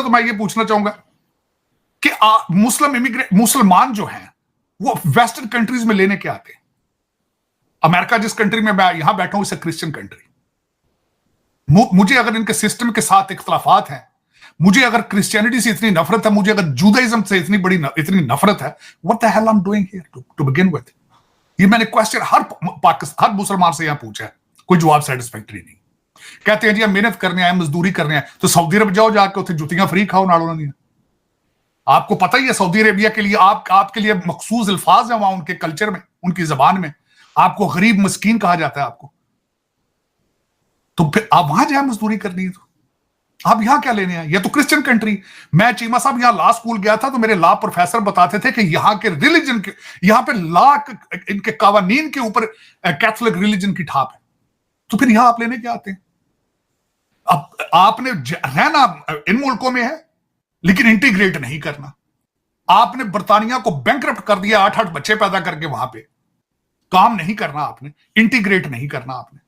तो मैं ये पूछना चाहूंगा कि मुसलमान जो हैं वो वेस्टर्न कंट्रीज में लेने के आते हैं। अमेरिका जिस कंट्री में मैं यहां बैठा हूं, इट्स अ क्रिश्चियन कंट्री। मुझे अगर इनके सिस्टम के साथ इख्तलाफात हैं, मुझे अगर क्रिश्चियनिटी से इतनी नफरत है, मुझे अगर जुदाइज्म से इतनी नफरत है, what the hell I am doing here to begin with. ये मैंने क्वेश्चन हर मुसलमान से यहां पूछा है, कोई जवाब सेटिस्फैक्टरी नहीं। कहते हैं जी हम मेहनत करने आए, मजदूरी करने आए, तो सऊदी अरब जाओ, जाके उसे जुतियां फ्री खाओ नालों नहीं। आपको पता ही है सऊदी अरेबिया के लिए आपके लिए मखसूस अल्फाज है वहां, उनके कल्चर में, उनकी जबान में आपको गरीब मस्कीन कहा जाता है आपको। तो फिर आप वहां जाए मजदूरी करनी है, तो आप यहां क्या लेने आए? ये तो क्रिश्चियन कंट्री। मैं चीमा साहब यहां लॉ स्कूल गया था, तो मेरे लॉ प्रोफेसर बताते थे कि यहां के रिलीजन के, यहां पे लॉ इनके कानून के ऊपर कैथोलिक रिलीजन की ठाप है। तो फिर यहां आप लेने क्या आते हैं? अब आपने रहना इन मुल्कों में है, लेकिन इंटीग्रेट नहीं करना। आपने बर्तानिया को बैंकरप्ट कर दिया 8-8 बच्चे पैदा करके, वहां पे काम नहीं करना आपने, इंटीग्रेट नहीं करना आपने।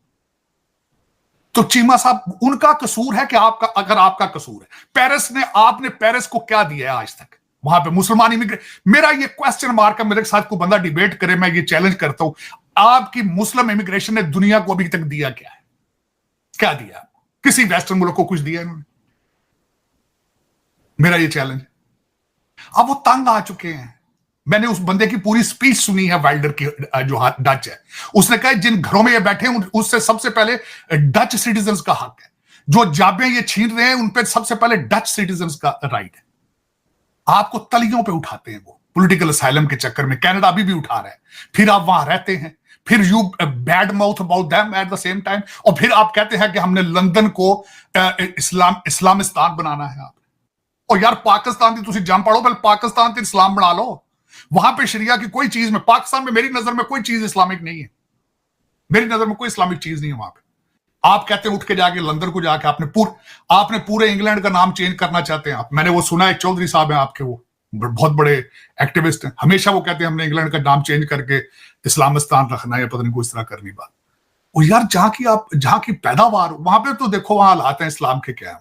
तो चीमा साहब उनका कसूर है कि आपका, अगर आपका कसूर है, आपने पेरिस को क्या दिया है आज तक? वहां पे मुसलमान इमिग्रेट, मेरा ये क्वेश्चन मार्क है। मेरे साथ कोई बंदा डिबेट करे, मैं ये चैलेंज करता हूं, आपकी मुस्लिम इमिग्रेशन ने दुनिया को अभी तक दिया क्या है? क्या दिया? किसी वेस्टर्न मुल्क को कुछ दिया इन्होंने? मेरा ये चैलेंज। अब वो तंग आ चुके हैं। मैंने उस बंदे की पूरी स्पीच सुनी है, वाइल्डर की, जो डच है। उसने कहा जिन घरों में ये बैठे हैं उससे सबसे पहले डच सिटीजन्स का हक है। जो जाबे ये छीन रहे हैं उन पे सबसे पहले डच सिटीजन्स का राइट है। आपको तलियों पे उठाते हैं वो पॉलिटिकल असाइलम के चक्कर में। कनाडा अभी भी उठा रहा है। फिर आप वहां रहते हैं, फिर you bad mouth about them at the same time, और फिर आप कहते हैं कि हमने लंदन को इस्लामिस्तान बनाना है। आप और यार पाकिस्तान की तुम जम पड़ो, पहले पाकिस्तान से इस्लाम बना लो। वहां पे शरिया की कोई चीज में, पाकिस्तान में मेरी नजर में कोई चीज इस्लामिक नहीं है। मेरी नजर में कोई इस्लामिक चीज नहीं है वहां पे। आप कहते हैं उठ के जाके लंदन को जाके आपने पूरे इंग्लैंड का नाम चेंज करना चाहते हैं आप। मैंने वो सुना है, चौधरी साहब हैं आपके, वो बहुत बड़े एक्टिविस्ट हैं। हमेशा वो कहते हैं हमने इंग्लैंड का नाम चेंज करके इस्लामिस्तान रखना है, या पता नहीं कोई इस तरह करनी बात। और यार जहां की पैदावार वहां पे तो देखो वहां हालात हैं इस्लाम के क्या है।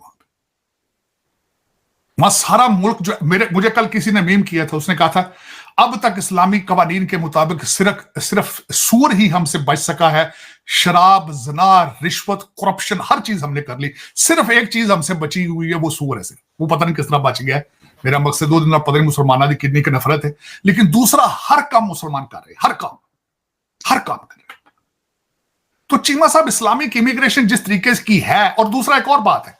वहां सारा मुल्क जो मुझे कल किसी ने मीम किया था, उसने कहा था अब तक इस्लामी कवानीन के मुताबिक सिर्फ सूर ही हमसे बच सका है। शराब, जना, रिश्वत, करप्शन, हर चीज हमने कर ली, सिर्फ एक चीज हमसे बची हुई है, वो सूर है। सिर्फ वो पता नहीं किस तरह बच गया है। मेरा मकसद दो दिन पता नहीं मुसलमाना की कितनी की नफरत है, लेकिन दूसरा हर काम मुसलमान कर रहे, हर काम कर रहे। तो चीमा साहब इस्लामिक इमिग्रेशन जिस तरीके की है, और दूसरा एक और बात है,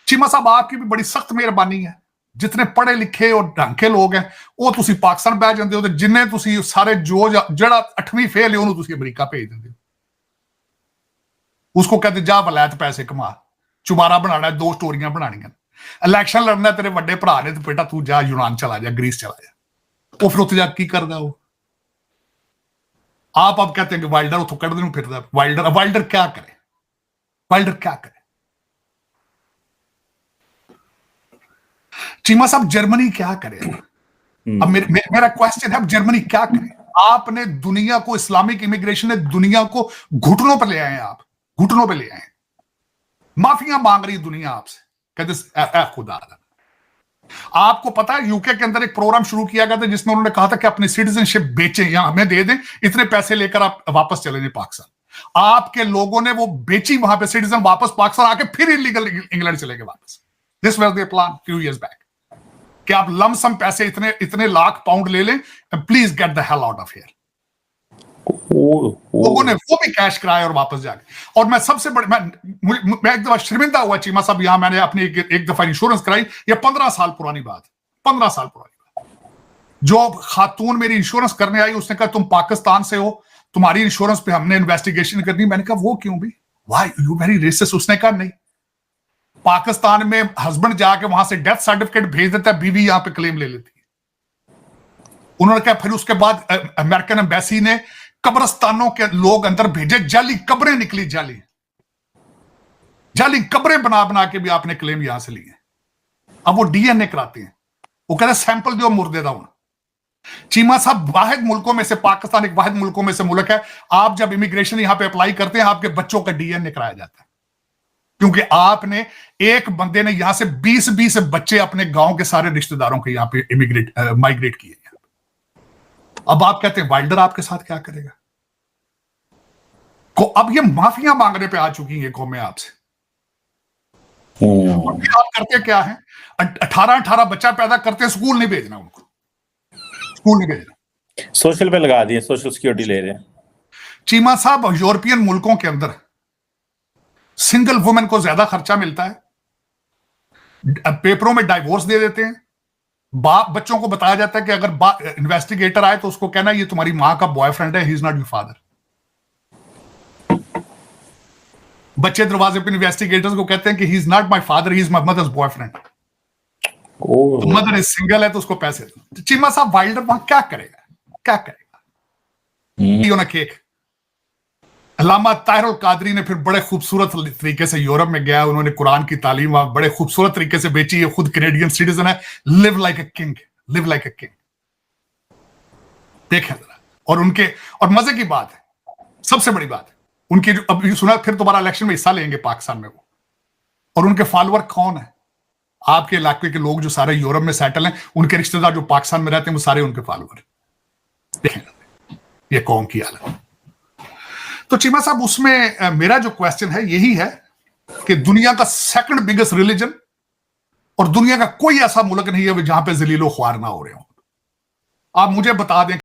चीमा साहब आपकी भी बड़ी सख्त मेहरबानी है। जितने पढ़े लिखे और ढंग के लोग हैं वो तुसी पाकिस्तान बह जाते हो, तो जिन्हें तुसी सारे जो जड़ा 8वीं फेल है उन्होंने तुसी अमेरिका भेज देते हो। उसको कहते जा वलैत पैसे कमा, चुबारा बनाना, 2 स्टोरियां बनानियां, इलेक्शन लड़ना तेरे बड़े भरा ने, तो बेटा तू जा यूनान चला जा, ग्रीस चला जा। वो फिर उत्थे जा की करदा वो? आप अब कहते हैं कि वाइल्डर उतो कढ़ने नूं फिरदा। वाइल्डर क्या करे? वाइल्डर क्या करे? चीमा साहब जर्मनी क्या करे? अब मेरा क्वेश्चन है, अब जर्मनी क्या करे? आपने दुनिया को, इस्लामिक इमिग्रेशन ने दुनिया को घुटनों पर ले आए हैं। आप घुटनों पे ले आए, माफिया मांग रही दुनिया आपसे, कहते खुदा। आपको पता है यूके के अंदर एक प्रोग्राम शुरू किया गया था जिसमें उन्होंने कहा था कि अपनी सिटीजनशिप बेचें या हमें दे दें, इतने पैसे लेकर आप वापस चले जाएं पाकिस्तान। आपके लोगों ने वो बेची वहां पे सिटीजन, वापस पाकिस्तान आके फिर इलीगल इंग्लैंड चले गए वापस। This was their plan few years back कि आप लमसम पैसे इतने लाख पाउंड ले लें, please get the hell out of here. लोगों ने वो भी कैश कराया और वापस जाके। और मैं सबसे बड़े, मैं एक दफा शर्मिंदा हुआ चीमा साहब, यहां मैंने अपनी एक दफा इंश्योरेंस कराई, ये 15 साल पुरानी बात, 15 साल पुरानी बात। जो खातून मेरी इंश्योरेंस करने आई उसने कहा तुम पाकिस्तान से हो, तुम्हारी इंश्योरेंस पे हमने इन्वेस्टिगेशन करनी। मैंने कहा वो क्यों भी, व्हाई यू वेरी रेसिस्ट? उसने कहा नहीं, पाकिस्तान में हस्बैंड जाके वहां से डेथ सर्टिफिकेट भेज देता है, बीवी यहां पे क्लेम ले लेती है। उन्होंने कहा फिर उसके बाद अमेरिकन एम्बेसी ने कब्रिस्तानों के लोग अंदर भेजे, जाली कब्रें निकली, जाली कब्रें बना बना के भी आपने क्लेम यहां से लिए। अब वो डीएनए कराते हैं, वो कहते हैं सैंपल जो मुर्दे दा होना। चीमा साहब वाहिद मुल्कों में से, पाकिस्तान एक वाहिद मुल्कों में से मुल्क है, आप जब इमिग्रेशन यहां पे अप्लाई करते हैं आपके बच्चों का डीएनए कराया जाता है। क्योंकि आपने एक बंदे ने यहां से 20-20 बच्चे अपने गांव के सारे रिश्तेदारों के यहां पे माइग्रेट किए। अब आप कहते हैं वाइल्डर आपके साथ क्या करेगा? को अब ये माफिया मांगने पे आ चुकी है कौमें आपसे। आप करते क्या है? 18-18 बच्चा पैदा करते हैं, स्कूल नहीं भेजना उनको, स्कूल नहीं भेजना, सोशल पे लगा दिए, सोशल सिक्योरिटी ले रहे हैं। चीमा साहब, यूरोपियन मुल्कों के अंदर सिंगल वुमेन को ज्यादा खर्चा मिलता है, पेपरों में डाइवोर्स दे देते हैं, बाप बच्चों को बताया जाता है कि अगर इन्वेस्टिगेटर आए तो उसको कहना ये तुम्हारी मां का बॉयफ्रेंड है, he is not your father. बच्चे दरवाजे पे इन्वेस्टिगेटर्स को कहते हैं कि he is not my father, he is my mother's boyfriend. Mother is single है तो उसको पैसे दो। चीमा साहब, वाइल्डर वहां क्या करेगा? क्या करेगा? केक अल्लामा ताहिरुल कादरी ने फिर बड़े खूबसूरत तरीके से यूरोप में गया, उन्होंने कुरान की तालीम बड़े खूबसूरत तरीके से बेची है, खुद कैनेडियन सिटीजन है, live like a king, live like a king. देखें जरा, और मजे की बात है, सबसे बड़ी बात है, उनकी जो अभी सुना फिर दोबारा इलेक्शन में हिस्सा लेंगे पाकिस्तान में वो, और उनके फॉलोअर कौन है? आपके इलाके के लोग जो सारे यूरोप में सेटल हैं, उनके रिश्तेदार जो पाकिस्तान में रहते हैं वो सारे उनके फॉलोअर। देखें ये कौम की हालत। तो चीमा साहब, उसमें मेरा जो क्वेश्चन है यही है कि दुनिया का सेकंड बिगेस्ट रिलीजन और दुनिया का कोई ऐसा मुल्क नहीं है जहां पे जलीलो ख्वार ना हो रहे हो। आप मुझे बता दें